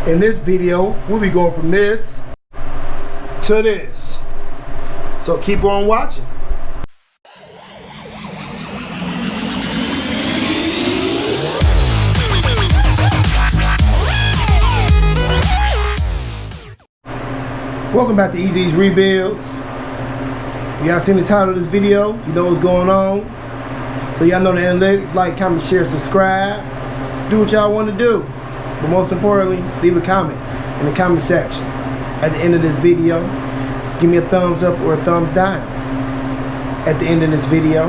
In this video, we'll be going from this to this. So keep on watching. Welcome back to Easy's Rebuilds. Y'all seen the title of this video, you know what's going on. So y'all know the analytics, like, comment, share, subscribe. Do what y'all want to do. But most importantly, leave a comment in the comment section. At the end of this video, give me a thumbs up or a thumbs down at the end of this video.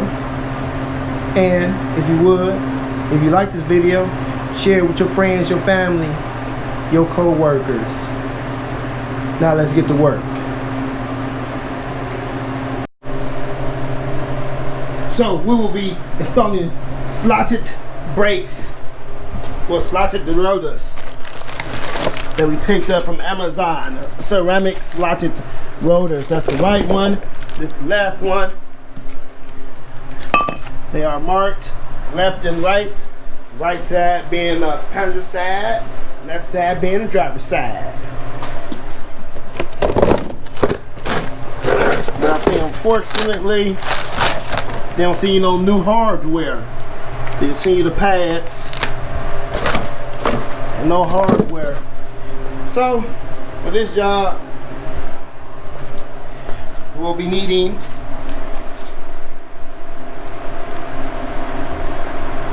And if you would, if you like this video, share it with your friends, your family, your co-workers. Now let's get to work. So we will be installing slotted brakes, or slotted rotors, that we picked up from Amazon. Ceramic slotted rotors. That's the right one. This is the left one. They are marked left and right. Right side being the passenger side, left side being the driver's side. Now, unfortunately, they don't see you no new hardware. They just see you the pads and no hardware. So for this job, we'll be needing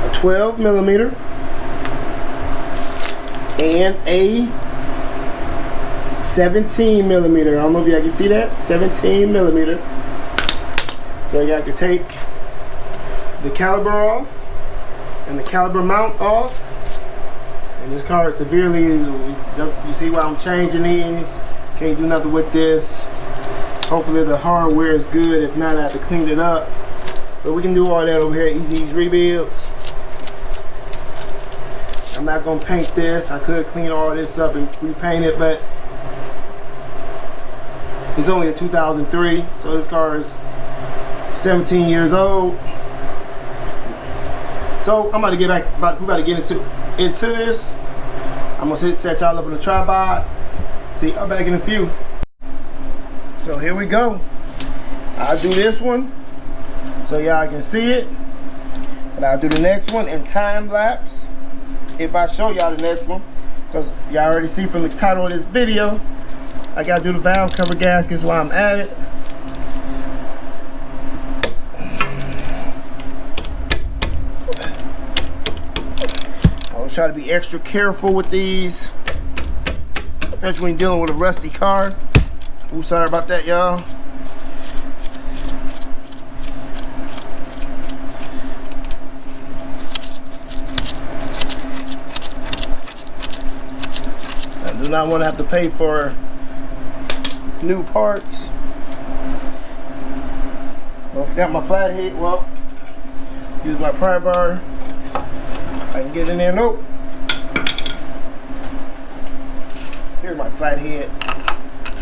a 12mm and a 17mm. I don't know if y'all can see that. 17mm. So y'all can take the caliber off and the caliber mount off. And this car is severely, you see why I'm changing these. Can't do nothing with this. Hopefully the hardware is good. If not, I have to clean it up. But we can do all that over here at Easy's Rebuilds. I'm not gonna paint this. I could clean all this up and repaint it, but it's only a 2003, so this car is 17 years old. So I'm about to get back. We about to get into this. I'm gonna set y'all up on the tripod. See, I'm back in a few. So here we go. I'll do this one so y'all can see it, and I'll do the next one in time lapse if I show y'all the next one, because y'all already see from the title of this video, I gotta do the valve cover gaskets while I'm at it. Try to be extra careful with these, especially when you're dealing with a rusty car. Ooh, sorry about that, y'all. I do not want to have to pay for new parts. Oh, I forgot my flathead. Well, use my pry bar. I can get in there. Nope. Here's my flathead.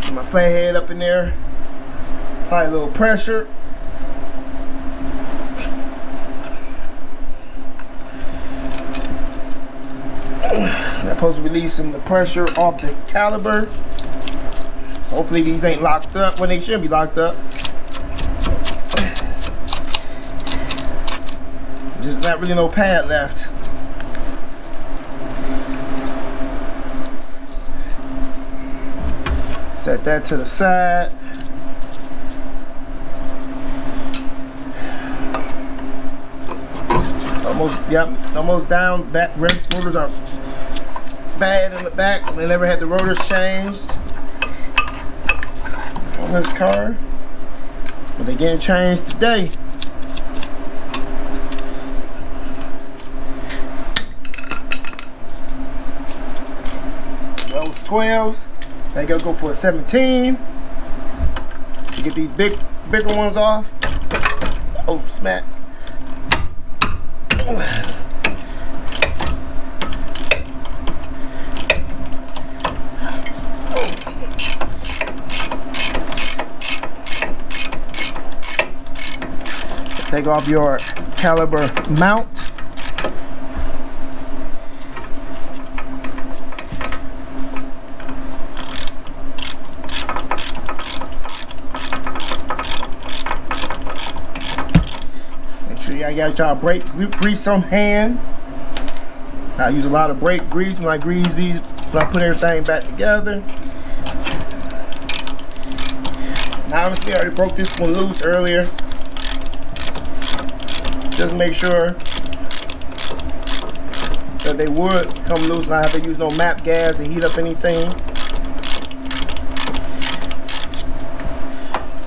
Get my flathead up in there. Apply a little pressure. That's supposed to relieve some of the pressure off the caliber. Hopefully these ain't locked up when they should be locked up. Just not really no pad left. Set that to the side. Almost down. Back rotors are bad in the back, so they never had the rotors changed on this car, but they're getting changed today. Those 12s. I gotta go for a 17 to get these bigger ones off. Oh, smack. Take off your caliber mount. you gotta try to brake grease on hand. I use a lot of brake grease when I grease these, when I put everything back together. Now obviously I already broke this one loose earlier. Just make sure that they would come loose and I have to use no map gas to heat up anything.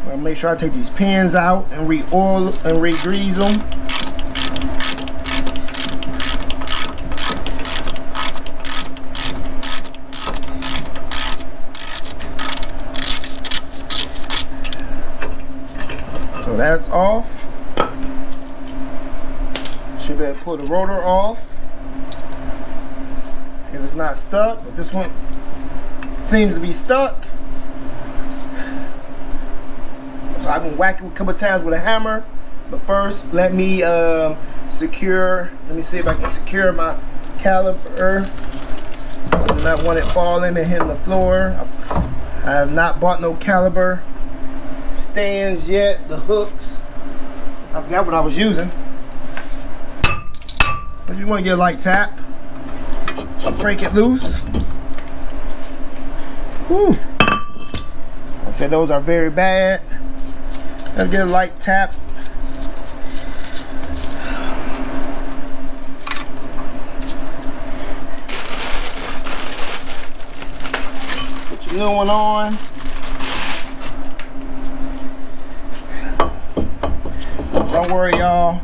I'll make sure I take these pins out and re-oil and re-grease them. So that's off. Should be able to pull the rotor off if it's not stuck, but this one seems to be stuck. So I've been whacking a couple times with a hammer, but first let me secure. Let me see if I can secure my caliper. I do not want it falling and hitting the floor. I have not bought no caliper stands yet. The hooks, I forgot what I was using. If you want to get a light tap, break it loose. Whew. I said those are very bad. Gotta get a light tap. Put your new one on. Don't worry, y'all.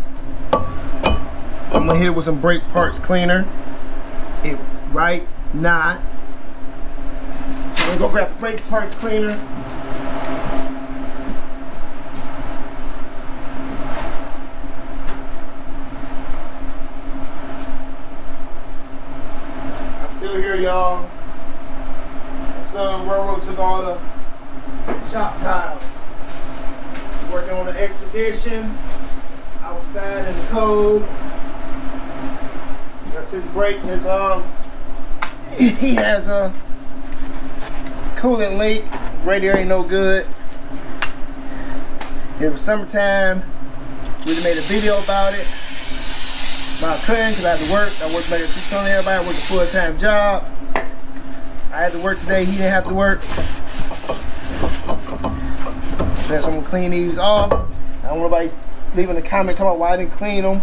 I'm gonna hit it with some brake parts cleaner. It right now. So I'm gonna go grab the brake parts cleaner. I'm still here, y'all. My son Railroad took all the shop tiles. Working on the expedition outside in the cold. That's his brake. His he has a coolant leak. Radiator ain't no good. It was summertime. We made a video about it. But I couldn't because I had to work. I worked like telling everybody I worked a full-time job. I had to work today. He didn't have to work. So I'm gonna clean these off. I don't want nobody leaving a comment talking about why I didn't clean them.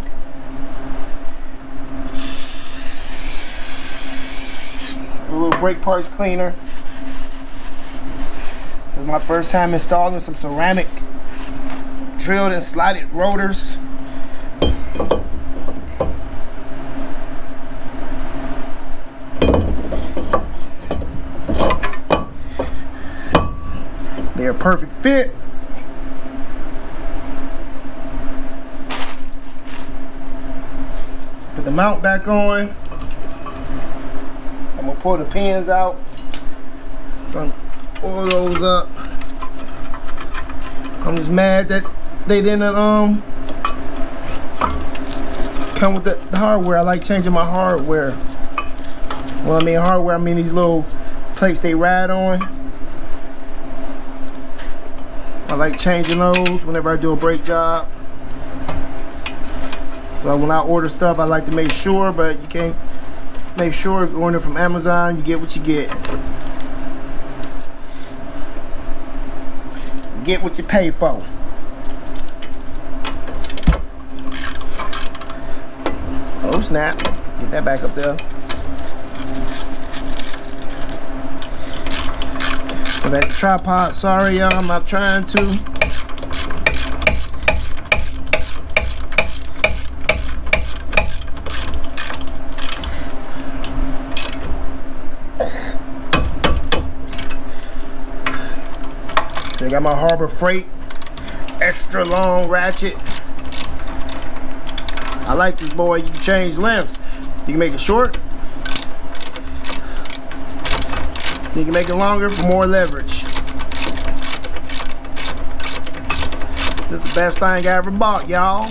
A little brake parts cleaner. This is my first time installing some ceramic drilled and slotted rotors. They're a perfect fit. Put the mount back on. I'm gonna pull the pins out. So oil those up. I'm just mad that they didn't come with the hardware. I like changing my hardware. Well, I mean hardware, I mean these little plates they ride on. I like changing those whenever I do a brake job. So when I order stuff, I like to make sure, but you can't make sure if you order from Amazon, you get what you get. Get what you pay for. Oh snap. Get that back up there. Go back to tripod. Sorry y'all, I'm not trying to. So I got my Harbor Freight extra long ratchet. I like this boy. You can change lengths. You can make it short. You can make it longer for more leverage. This is the best thing I ever bought, y'all.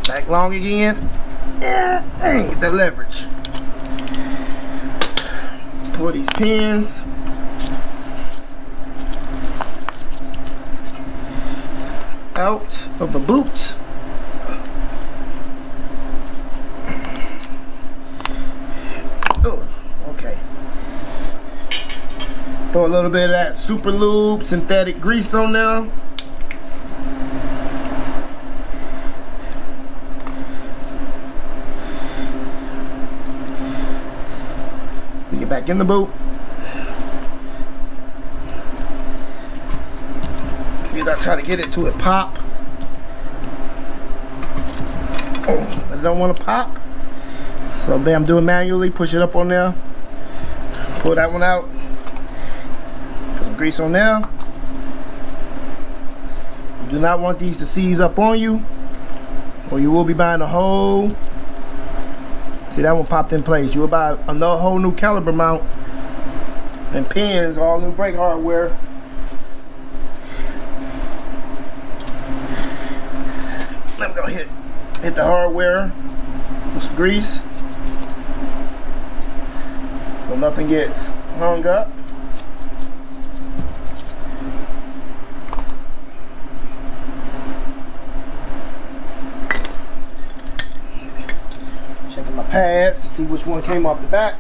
Back long again. Get that leverage. Pull these pins. out of the boot. Oh, okay. Throw a little bit of that super lube synthetic grease on there. Stick it back in the boot. I try to get it to it pop. Oh, but I don't want to pop. So bam, do it manually, push it up on there. Pull that one out. Put some grease on there. You do not want these to seize up on you, or you will be buying a whole. See, that one popped in place. You will buy another whole new caliber mount and pins, all new brake hardware. I'm gonna hit the hardware with some grease so nothing gets hung up. Checking my pads to see which one came off the back.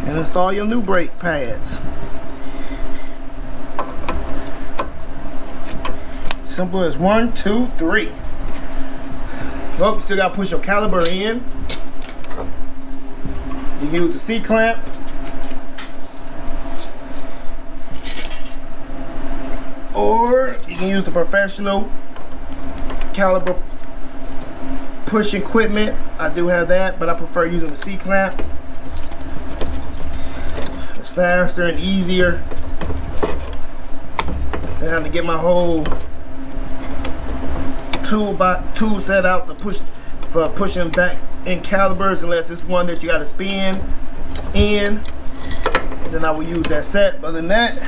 And install your new brake pads. Simple as 1, 2, 3. Oh, you still gotta push your caliper in. You can use a C-clamp. Or you can use the professional caliper push equipment. I do have that, but I prefer using the C-clamp. It's faster and easier than having to get my whole tool set out to push for pushing back in calibers, unless it's one that you got to spin in. Then I will use that set. But other than that,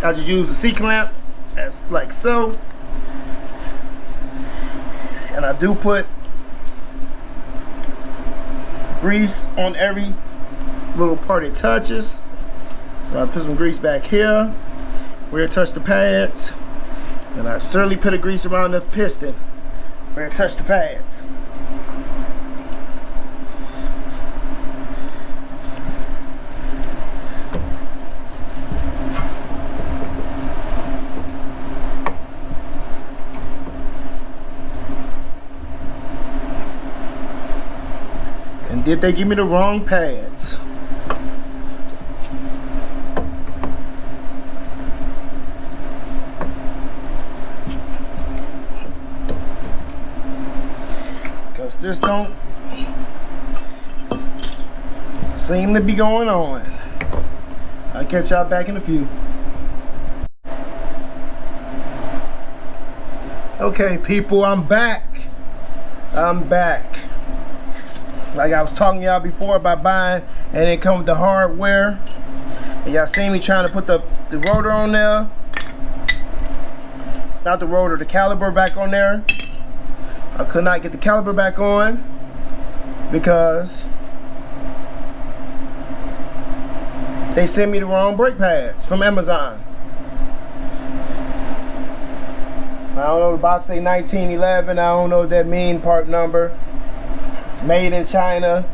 I just use the C-clamp as like so, and I do put grease on every little part it touches. So I put some grease back here where it touched the pads. And I certainly put a grease around the piston where it touched the pads. And did they give me the wrong pads? This don't seem to be going on. I'll catch y'all back in a few. Okay, people, I'm back. I'm back. Like I was talking to y'all before about buying, and it come with the hardware. And y'all seen me trying to put the rotor on there. Not the rotor, the caliper back on there. I could not get the caliper back on because they sent me the wrong brake pads from Amazon. I don't know, the box say 1911. I don't know what that mean, part number. Made in China.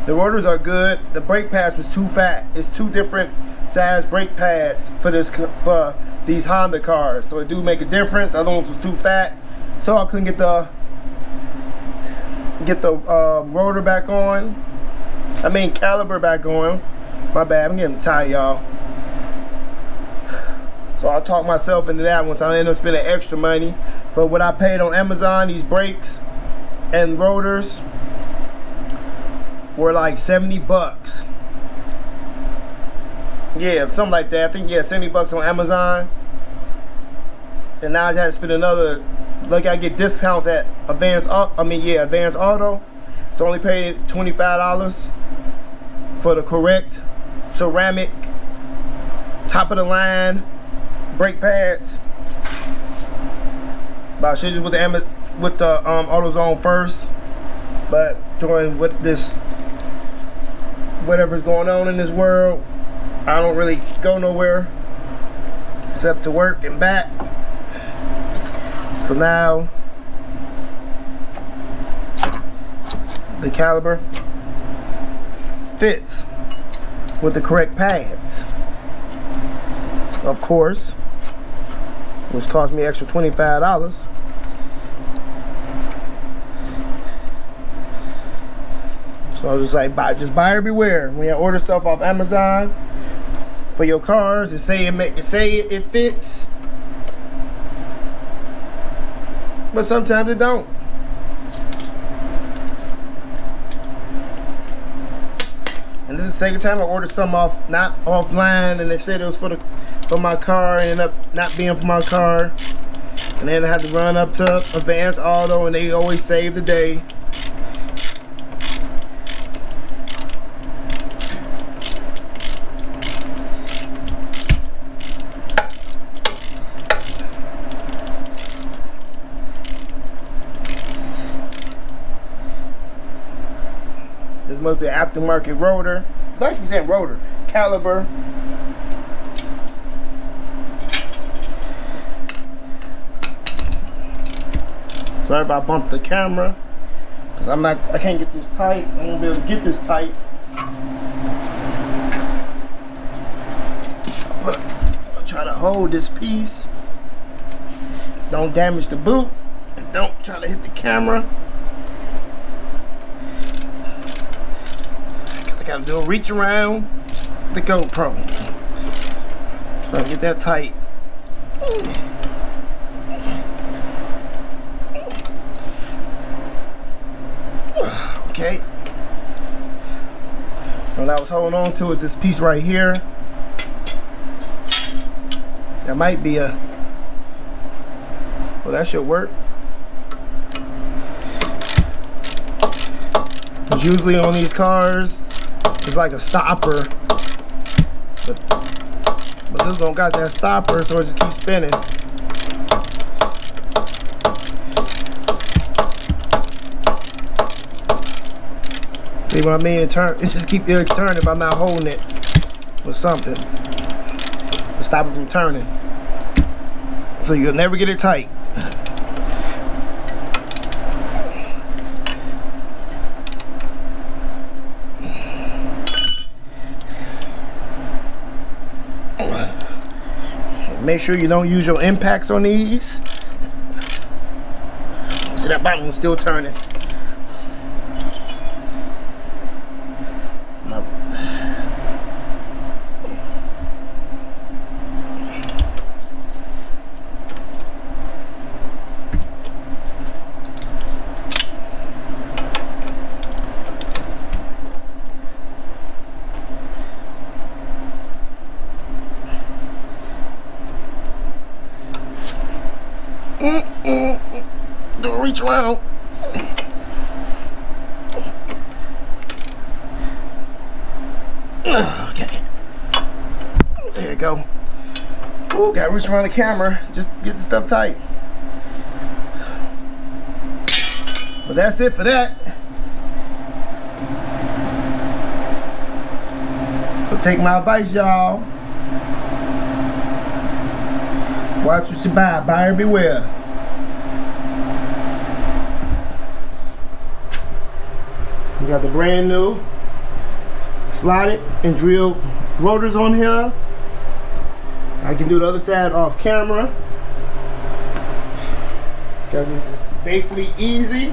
The rotors are good. The brake pads was too fat. It's two different size brake pads for these Honda cars, so it do make a difference. The other ones was too fat, so I couldn't get the rotor back on. I mean caliper back on. My bad, I'm getting tired, y'all. So I talked myself into that one, so I ended up spending extra money. But what I paid on Amazon, these brakes and rotors were like 70 bucks. Yeah, something like that. I think, yeah, 70 bucks on Amazon. And now I had to spend another, like I get discounts at Advanced Auto. So I only paid $25 for the correct ceramic, top of the line brake pads. But I should just with the AutoZone first. But doing with this whatever's going on in this world. I don't really go nowhere except to work and back. So now the caliber fits with the correct pads, of course, which cost me extra $25. So I was just like, just buyer beware. When you order stuff off Amazon for your cars and say it fits, but sometimes it don't. And this is the second time I ordered something not offline, and they said it was for my car, and ended up not being for my car. And then I had to run up to Advanced Auto, and they always save the day. This must be an aftermarket rotor. I keep saying rotor. Caliber. Sorry if I bumped the camera, because I can't get this tight. I won't be able to get this tight. I'll try to hold this piece. Don't damage the boot, and don't try to hit the camera. I gotta do a reach around the GoPro. Try to get that tight. Okay. What I was holding on to is this piece right here. That might be well, that should work. Because usually on these cars, it's like a stopper, but this don't got that stopper, so it just keeps spinning. See what I mean? It just keeps turning if I'm not holding it with something to stop it from turning. So you'll never get it tight. Make sure you don't use your impacts on these. See, that bottom one's still turning. Do a reach around. Okay. There you go. Oh, gotta reach around the camera. Just get the stuff tight. But that's it for that. So take my advice, y'all. Watch what you buy. Buyer beware. We got the brand new slotted and drilled rotors on here. I can do the other side off camera because it's basically easy.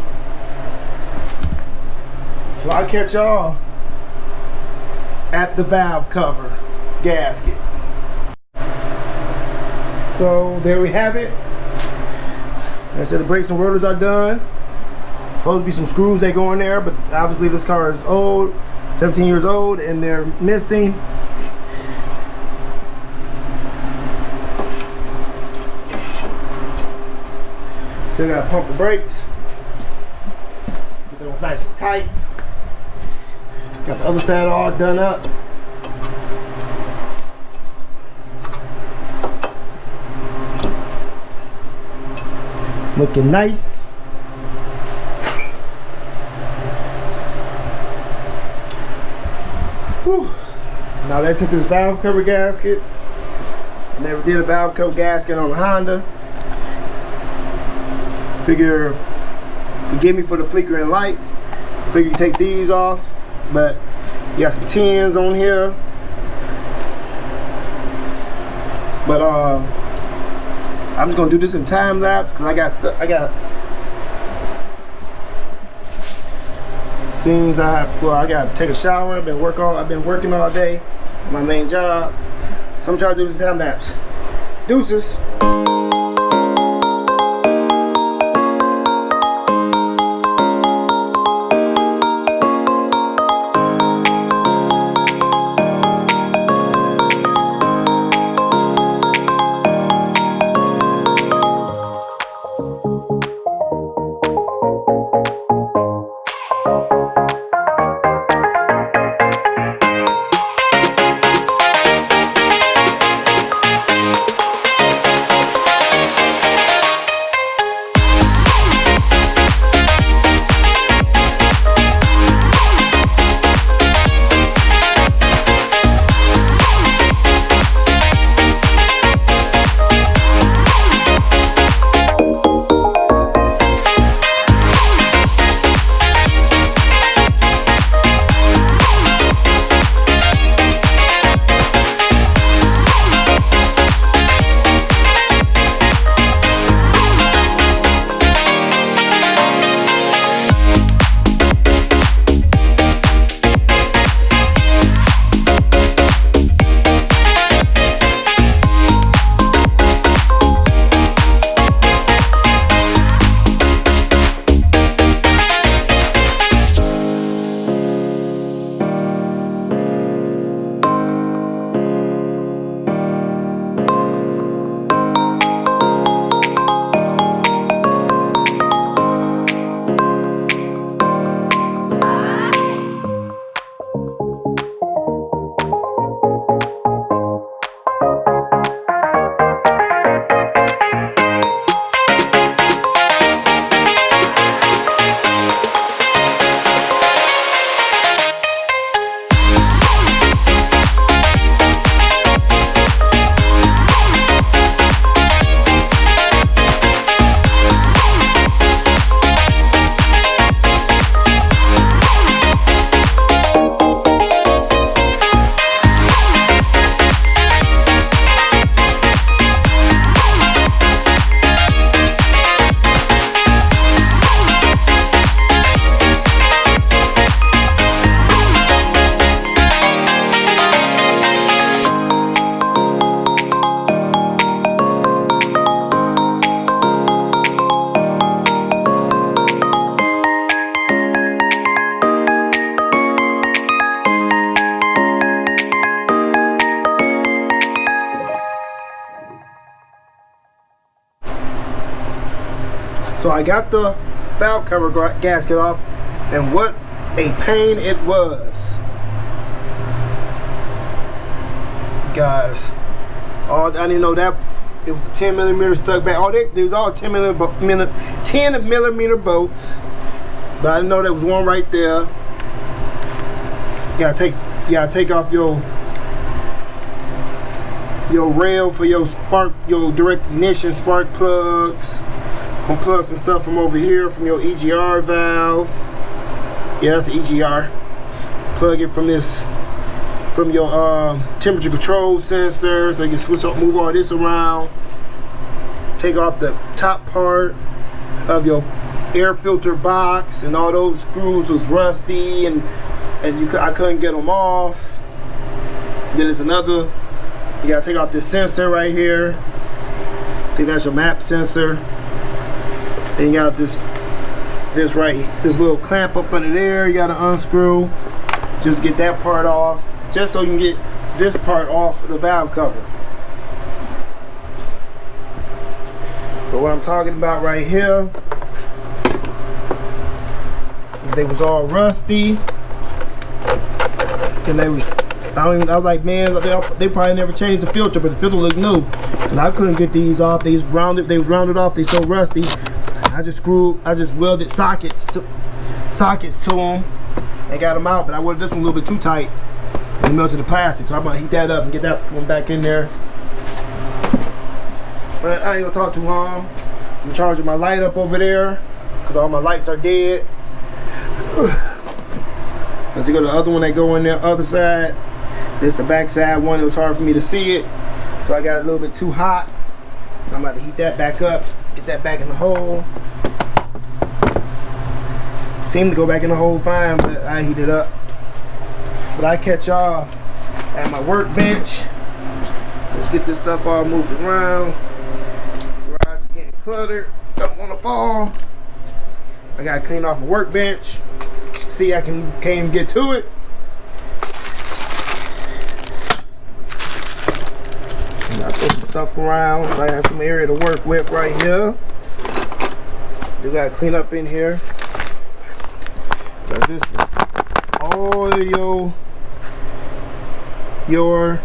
So I'll catch y'all at the valve cover gasket. So there we have it. Like I said, the brakes and rotors are done. Supposed to be some screws that go in there, but obviously this car is old, 17 years old, and they're missing. Still gotta pump the brakes. Get them nice and tight. Got the other side all done up. Looking nice. Now let's hit this valve cover gasket. Never did a valve cover gasket on a Honda. Figure, forgive me for the flickering light. Figure you take these off, but you got some tins on here. But I'm just gonna do this in time lapse because I got things I gotta take a shower. I've been working all day, my main job. So I'm trying to do this in time lapse. Deuces. So I got the valve cover gasket off, and what a pain it was. Guys, I didn't know that it was a 10 millimeter stuck back. Oh, they was all 10 millimeter bolts, but I didn't know there was one right there. You gotta take off your rail for your direct ignition spark plugs. Unplug some stuff from over here from your EGR valve. Yeah, that's the EGR. Plug it from your temperature control sensor, so you can move all this around. Take off the top part of your air filter box, and all those screws was rusty, and I couldn't get them off. Then there's another. You gotta take off this sensor right here. I think that's your map sensor. Then you got this little clamp up under there. You gotta unscrew. Just get that part off, just so you can get this part off the valve cover. But what I'm talking about right here is they was all rusty, and I was like, man, they probably never changed the filter, but the filter looked new. Cause I couldn't get these off. They was rounded off. They so rusty. I just welded sockets to them and got them out. But I welded this one a little bit too tight, and it melted the plastic. So I'm gonna heat that up and get that one back in there. But I ain't gonna talk too long. I'm charging my light up over there because all my lights are dead. Let's go to the other one that go in the other side. This the back side one. It was hard for me to see it, so I got it a little bit too hot. I'm about to heat that back up, get that back in the hole. Seemed to go back in the hole fine, but I heat it up. But I catch y'all at my workbench. Let's get this stuff all moved around. Garage is getting cluttered. Don't want to fall. I gotta clean off my workbench. See, I can't even get to it. I throw some stuff around, so I have some area to work with right here. Do gotta clean up in here, because this is all your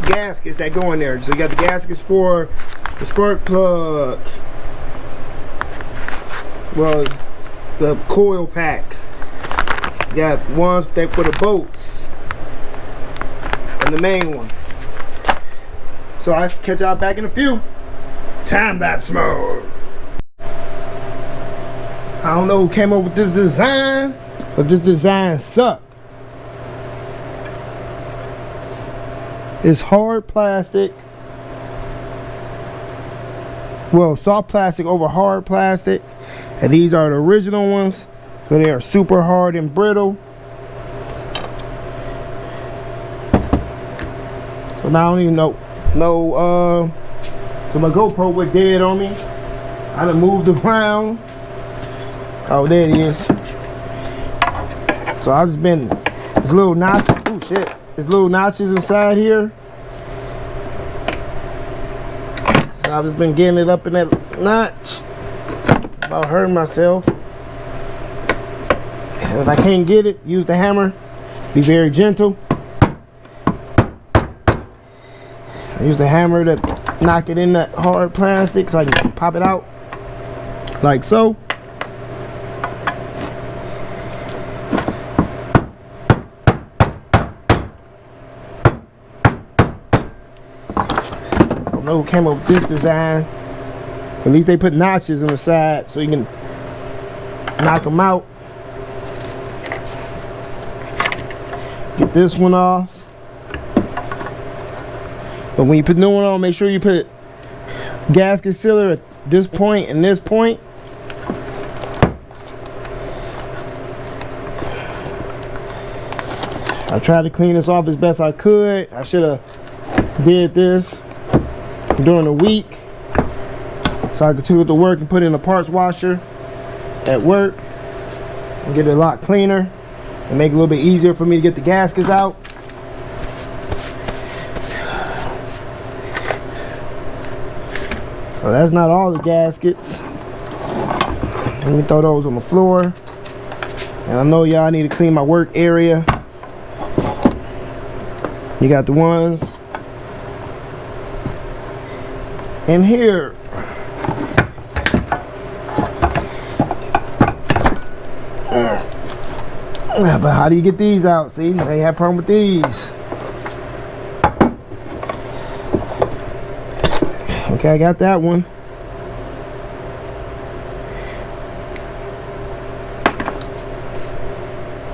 gaskets that go in there. So you got the gaskets for the spark plug, well, the coil packs. You got ones that for the bolts, and the main one. So I'll catch y'all back in a few. Time lapse mode. I don't know who came up with this design, but this design sucked. It's hard plastic. Well, soft plastic over hard plastic. And these are the original ones. So they are super hard and brittle. So now I don't even know. So my GoPro went dead on me. I done moved around. Oh, there it is. So I've just been, there's little notches. Oh shit. There's little notches inside here. So I've just been getting it up in that notch. About hurting myself. And if I can't get it, use the hammer. Be very gentle. I use the hammer to knock it in that hard plastic so I can pop it out. Like so. I don't know who came up with this design. At least they put notches in the side so you can knock them out. Get this one off. But when you put new one on, make sure you put gasket sealer at this point and this point. I tried to clean this off as best I could. I should have did this during the week, so I could take it to work and put it in a parts washer at work and get it a lot cleaner and make it a little bit easier for me to get the gaskets out. So that's not all the gaskets. Let me throw those on the floor. And I know y'all need to clean my work area. You got the ones in here. But how do you get these out? See, they have a problem with these. Okay, I got that one.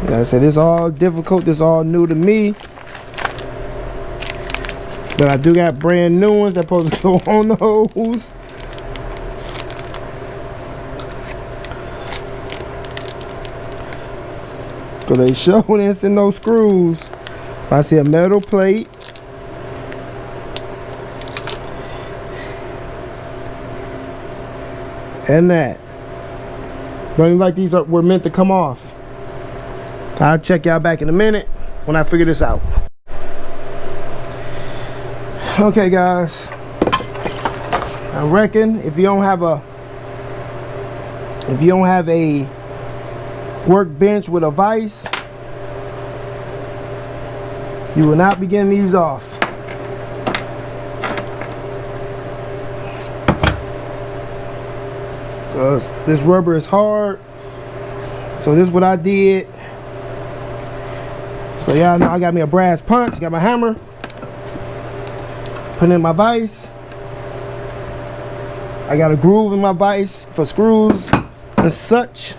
Like I said, this is all difficult. This is all new to me. But I do got brand new ones that supposed to go on those. So they show this in those screws. I see a metal plate. And that. Don't even like these were meant to come off. I'll check y'all back in a minute when I figure this out. Okay guys, I reckon if you don't have a workbench with a vise, you will not be getting these off. Because this rubber is hard. So this is what I did. So y'all know I got me a brass punch, got my hammer. Put in my vise. I got a groove in my vise for screws and such.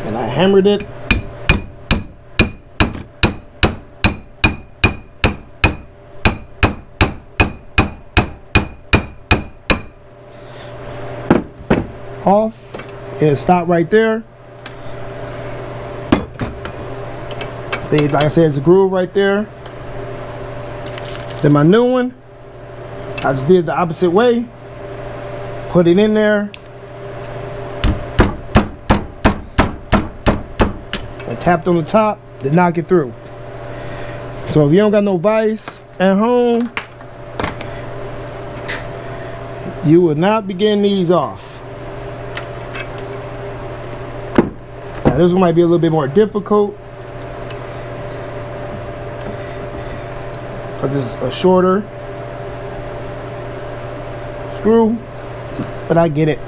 And I hammered it. Off. It'll stop right there. See, like I said, it's a groove right there. Then my new one, I just did the opposite way. Put it in there. And tapped on the top to knock it through. So if you don't got no vise at home, you will not be getting these off. Now this one might be a little bit more difficult because it's a shorter screw, but I get it.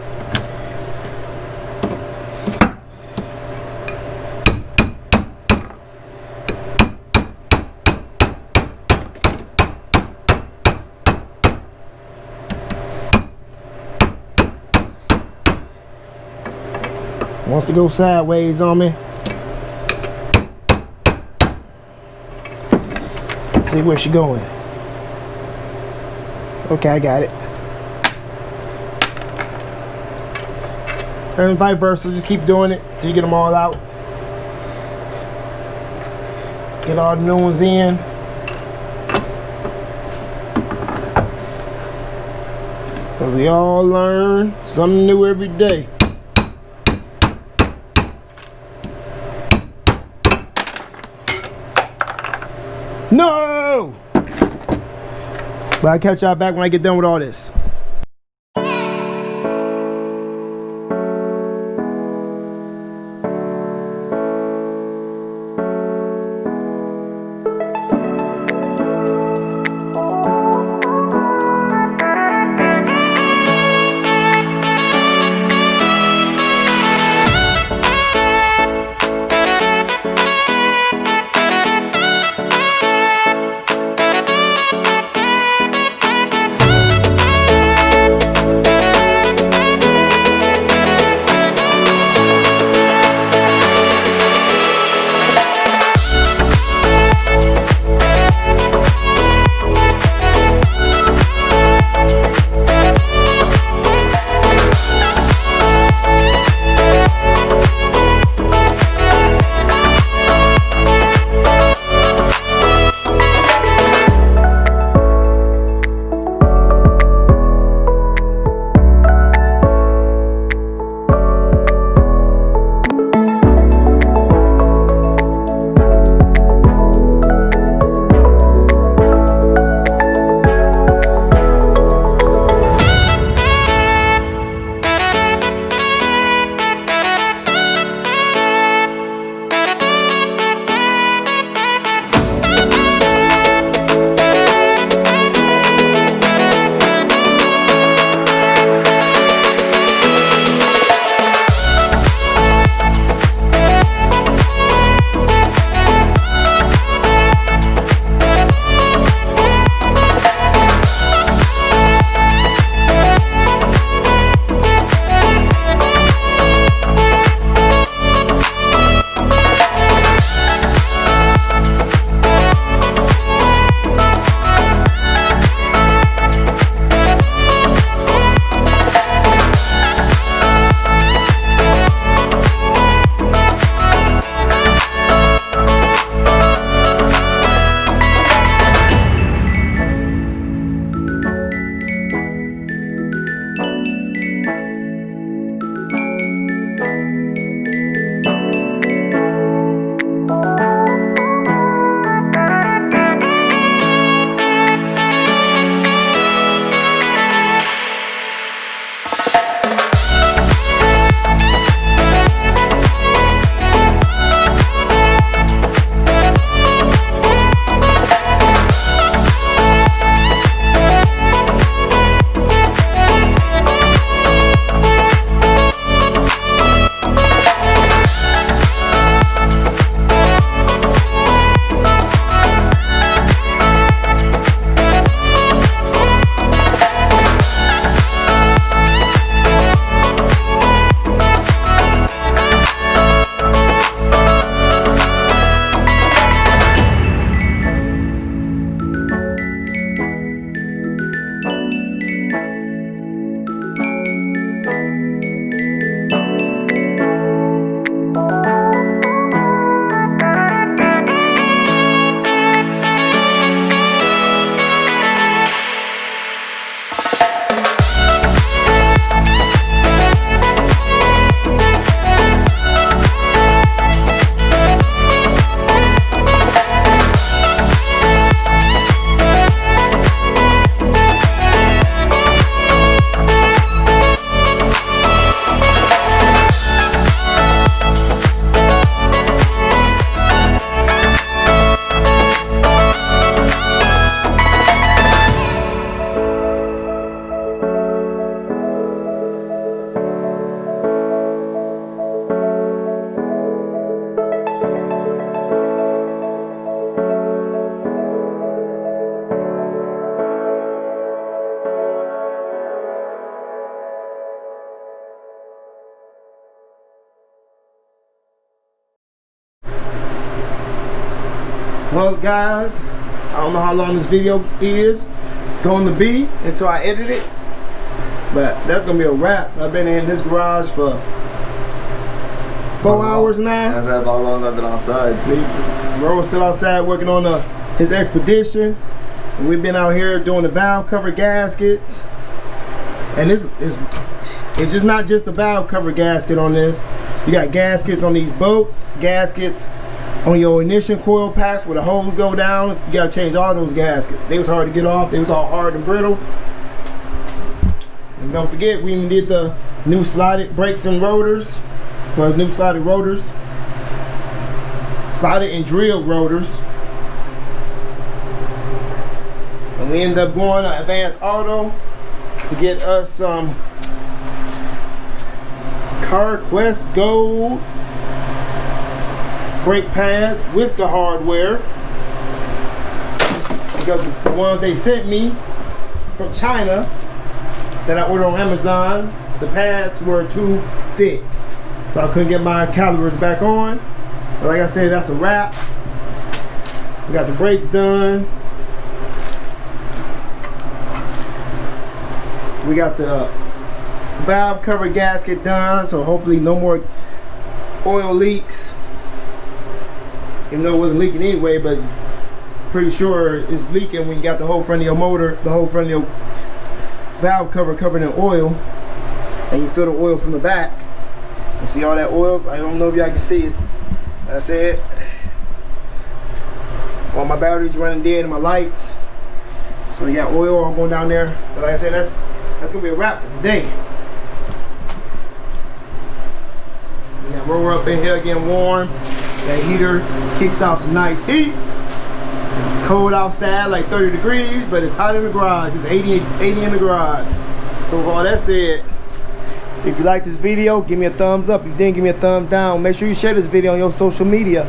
Wants to go sideways on me. Let's see where she going. Okay, I got it. And vice versa, just keep doing it till you get them all out. Get all the new ones in. But we all learn something new every day. No! But I'll catch y'all back when I get done with all this. Well, guys, I don't know how long this video is going to be until I edit it, but that's gonna be a wrap. I've been in this garage for 4 hours now. That's how long I've been outside. Ro's still outside working on his expedition. And we've been out here doing the valve cover gaskets. And it's just not just the valve cover gasket on this. You got gaskets on these boats, gaskets on your ignition coil packs where the holes go down. You gotta change all those gaskets. They was hard to get off. They was all hard and brittle. And don't forget, we even did the new slotted brakes and rotors. The new slotted rotors. Slotted and drilled rotors. And we ended up going to Advanced Auto to get us some CarQuest Gold brake pads with the hardware, because the ones they sent me from China that I ordered on Amazon, the pads were too thick, so I couldn't get my calipers back on. But like I said, that's a wrap. We got the brakes done. We got the valve cover gasket done, so hopefully no more oil leaks. Even though it wasn't leaking anyway, but pretty sure it's leaking when you got the whole front of your motor, the whole front of your valve cover covered in oil, and you feel the oil from the back. You see all that oil? I don't know if y'all can see it. That's it. All my batteries running dead and my lights. So you got oil all going down there. But like I said, that's gonna be a wrap for today. We got roller up in here getting warm. That heater kicks out some nice heat. It's cold outside, like 30 degrees, but it's hot in the garage. It's 80 in the garage. So with all that said, if you like this video, give me a thumbs up. If you didn't, give me a thumbs down. Make sure you share this video on your social media.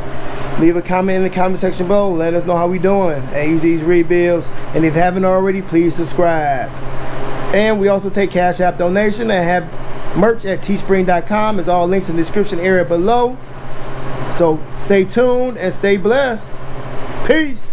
Leave a comment in the comment section below. Let us know how we doing at Easy's Rebuilds. And if you haven't already, please subscribe. And we also take Cash App donation and have merch at teespring.com. It's all links in the description area below. So stay tuned and stay blessed. Peace.